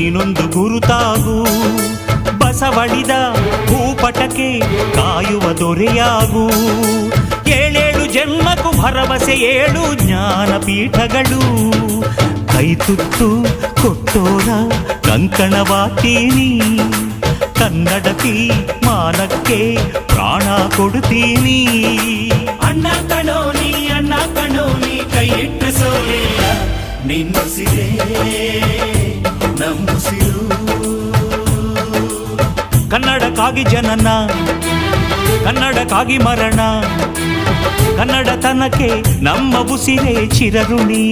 ನೀನೊಂದು ಗುರುತಾಗು, ಬಸವಳಿದ ಭೂಪಟಕ್ಕೆ ಕಾಯುವ ದೊರೆಯಾಗು. ಏಳೇಳು ಜನ್ಮಕ್ಕೂ ಭರವಸೆ 7 ಜ್ಞಾನಪೀಠಗಳು. ಕೈ ತುತ್ತು ಕೊಟ್ಟೋರ ಕಂಕಣವಾಗ್ತೀನಿ, ಕನ್ನಡತಿ ಮಾನಕ್ಕೆ ಪ್ರಾಣ ಕೊಡ್ತೀನಿ. ಅಣ್ಣ ಕಣೋ ನೀ ಕೈ ಇಟ್ಟು ಸೋಲಿಲ್ಲ, ನಿನ್ನುಸಿರೇ ನಮ್ಮುಸಿರು. ಕನ್ನಡಕ್ಕಾಗಿ ಜನನ, ಕನ್ನಡಕ್ಕಾಗಿ ಮರಣ, ಕನ್ನಡತನಕ್ಕೆ ನಮ್ಮ ಉಸಿರೇ ಚಿರಋಣಿ.